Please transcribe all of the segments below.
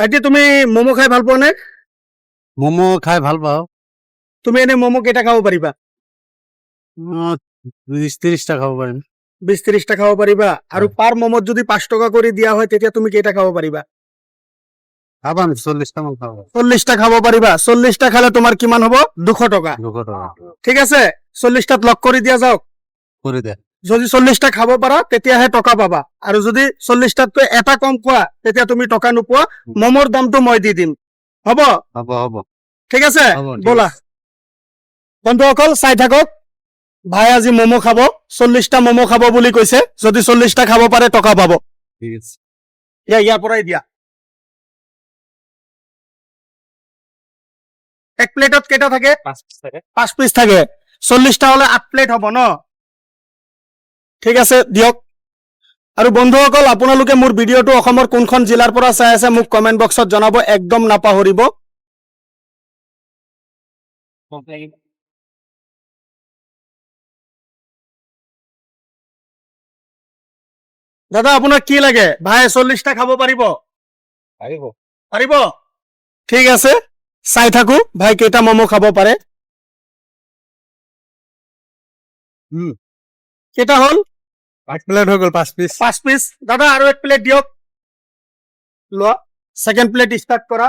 ভাইটি তুমি মমো খাই ভাল পোৱা নে? মমো খাই ভাল পাওঁ। তুমি এনে মমো কেইটা খাব পাৰিবা? 20-30টা খাব পাৰিম। 20-30টা খাব পাৰিবা আৰু হয়। পাৰ মমোত যদি 5 টকা কৰি দিয়া হয় তেতিয়া তুমি কেইটা খাব পাৰিবা? খাবা 40টা মান খাব। 40টা খাব পাৰিবা। 40টা খালে তোমাৰ কিমান হ'ব? 200 টকা। 200 টকা ঠিক আছে, 40টাত লক কৰি দিয়া যাওক। কৰি দে। যদি 40টা খাব পাৰা তেতিয়াহে টকা পাবা, আৰু যদি 40টাতকৈ এটা কম খোৱা তেতিয়া তুমি টকা নোপোৱা। মমোৰ দামটো মই দি দিম, হ'ব? হ'ব। ঠিক আছে, হ'ব, ঠিক ব'লা আছে। বন্ধুসকল, চাই থাকক। ভাই আজি মমো খাব, 40টা মমো খাব বুলি কৈছে। যদি 40টা খাব পাৰে টকা পাব। ঠিক আছে। ইয়াৰ পৰাই দিয়া। এক প্লেটত কেইটা থাকে? 5 পিচ থাকে। 40টা হলে 8 প্লেট হ'ব ন? ঠিক আছে, দিয়ক। আৰু বন্ধুসকল, আপোনালোকে মোৰ ভিডিঅ'টো অসমৰ কোনখন জিলাৰ পৰা চাই আছে মোক কমেণ্ট বক্সত জনাব, একদম নাপাহৰিব। দাদা আপোনাৰ কি লাগে? ভাই 40টা খাব পাৰিব? পাৰিব? ঠিক আছে, চাই থাকো ভাই কেইটা মমো খাব পাৰে। কেইটা হ'ল? 5 প্লেট হৈ গ'ল, 5 পিচ। 5 পিচ। দাদা আৰু এক প্লেট দিয়ক। লোৱা, সেকেন্ড প্লেট ষ্টাৰ্ট কৰা।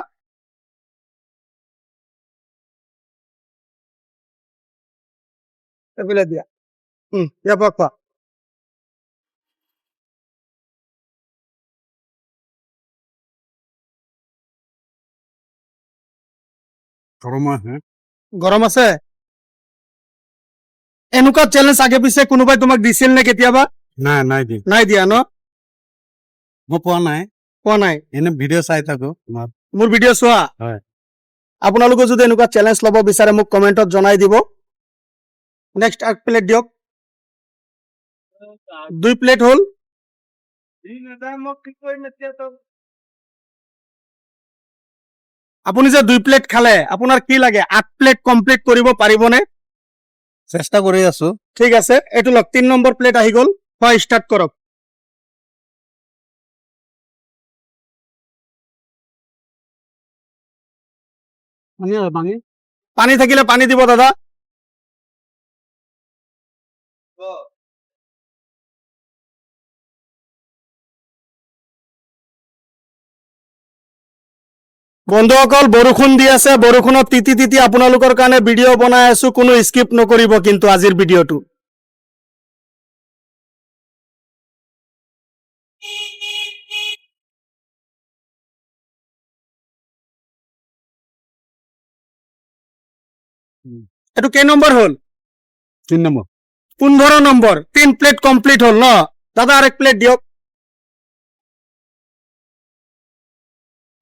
এইবিলাক দিয়া। ইয়াৰ পৰা খোৱা। গৰম আছে? এনেকুৱা চেলেঞ্জ আগে পিছে কোনোবাই তোমাক দিছিল নে কেতিয়াবা? নাই নাই দিয়া ন? মই পোৱা নাই। পোৱা নাই? এনে ভিডিঅ' চাই থাকো তোমাৰ। মোৰ ভিডিঅ' চোৱা? হয়। আপোনালোকে যদি এনেকুৱা চেলেঞ্জ ল'ব বিচাৰে মোক কমেণ্টত জনাই দিব। নেক্সট এক প্লেট দিয়ক। 2 প্লেট হ'ল। আপুনি যে 2 প্লেট খালে, আপোনাৰ কি লাগে? 8 প্লেট কমপ্লিট কৰিব পাৰিবনে? চেষ্টা কৰি আছো। ঠিক আছে, এইটো লওক। 3 নম্বৰ প্লেট আহি গ'ল। খোৱা ষ্টাৰ্ট কৰক। পানী থাকিলে পানী দিব দাদা। বন্ধুসকল, বৰষুণ দি আছে। বৰষুণত তিতি আপোনালোকৰ কাৰণে ভিডিঅ' বনাই আছো। কোনো স্কিপ নকৰিব কিন্তু আজিৰ ভিডিঅ'টো। এইটো কেই নম্বৰ হ'ল? 3 নম্বৰ। 15 নম্বৰ। 3 প্লেট কমপ্লিট হ'ল ন? দাদা আৰু এক প্লেট দিয়ক।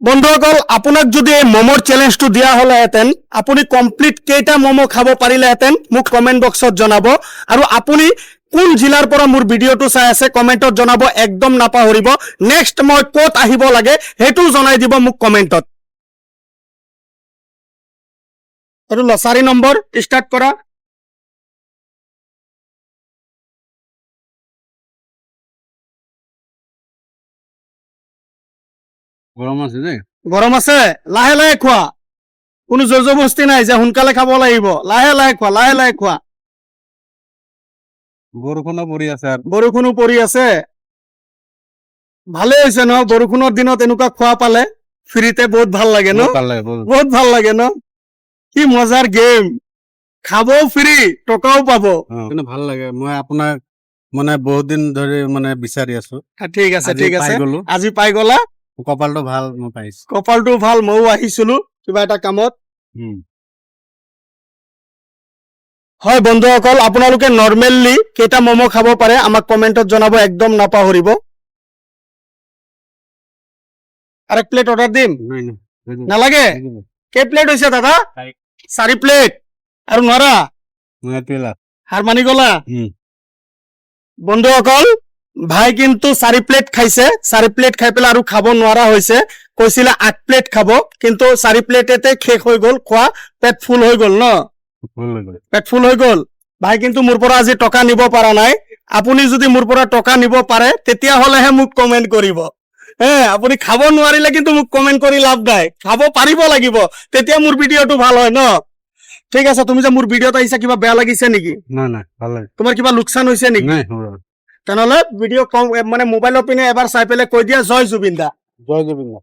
বন্ধুসকল, আপোনাক যদি এই মমোৰ চেলেঞ্জটো দিয়া হ'লেহেঁতেন, আপুনি কমপ্লিট কেইটা মমো খাব পাৰিলেহেঁতেন মোক কমেণ্ট বক্সত জনাব। আৰু আপুনি কোন জিলাৰ পৰা মোৰ ভিডিঅ'টো চাই আছে কমেণ্টত জনাব, একদম নাপাহৰিব। নেক্সট মই ক'ত আহিব লাগে সেইটোও জনাই দিব মোক কমেণ্টত। এইটো 4 নম্বৰ ষ্টাৰ্ট কৰা। গৰম আছে দেই। গৰম আছে? লাহে লাহে খোৱা। কোনো জোৰ জবস্তি নাই যে সোনকালে খাব লাগিব। লাহে লাহে খোৱা, লাহে লাহে খোৱা। বৰষুণো পৰি আছে আৰু। বৰষুণো পৰি আছে? ভালে হৈছে ন? বৰষুণৰ দিনত এনেকুৱা খোৱা পালে ফ্ৰীতে বহুত ভাল লাগে ন? বহুত ভাল লাগে ন? কি মজাৰ গেম। খাবও ফ্ৰী, টকাও পাব। কিন্তু ভাল লাগে। মই আপোনাক মানে বহুত দিন ধৰি মানে বিচাৰি আছো। ঠিক আছে, ঠিক আছে। পাই গলো। আজি পাই গলা? কপালটো ভাল, মই পাইছো। কপালটো ভাল, ময়ো আহিছিলো কিবা এটা কামত। হয় বন্ধুসকল, আপোনালোকে নৰ্মেলি কেইটা মমো খাব পাৰে আমাক কমেণ্টত জনাব, একদম নাপাহৰিব। আৰু এক প্লেট অৰ্ডাৰ দিম? নালাগে? কেই প্লেট হৈছে দাদা? 4 প্লেট। আৰু নোৱাৰা? হাৰ মানি গলা? বন্ধুসকল, ভাই কিন্তু 4 প্লেট খাইছে। 4 প্লেট খাই পেলাই আৰু খাব নোৱাৰা হৈছে। কৈছিলে 8 প্লেট খাব, কিন্তু 4 প্লেটতে শেষ হৈ গ'ল খোৱা। পেট ফুল হৈ গ'ল ন? পেট ফুল হৈ গ'ল। ভাই কিন্তু মোৰ পৰা আজি টকা নিব পৰা নাই। আপুনি যদি মোৰ পৰা টকা নিব পাৰে তেতিয়াহ'লেহে মোক কমেণ্ট কৰিব। আপুনি খাব নোৱাৰিলে কিন্তু মোক কমেন্ট কৰি লাভ নাই, খাব পাৰিব লাগিব, তেতিয়া মোৰ ভিডিঅ'টো ভাল হয় ন। ঠিক আছে, তুমি যে মোৰ ভিডিঅ'ত আহিছা, কিবা বেয়া লাগিছে নেকি? নাই নাই ভাল লাগে তোমাৰ কিবা লোকচান হৈছে নেকি? নাই তেনেহ'লে ভিডিঅ' কম মানে মোবাইলৰ পিনে এবাৰ চাই পেলাই কৈ দিয়া জয় জুবিন দা। জয় জুবিন দা।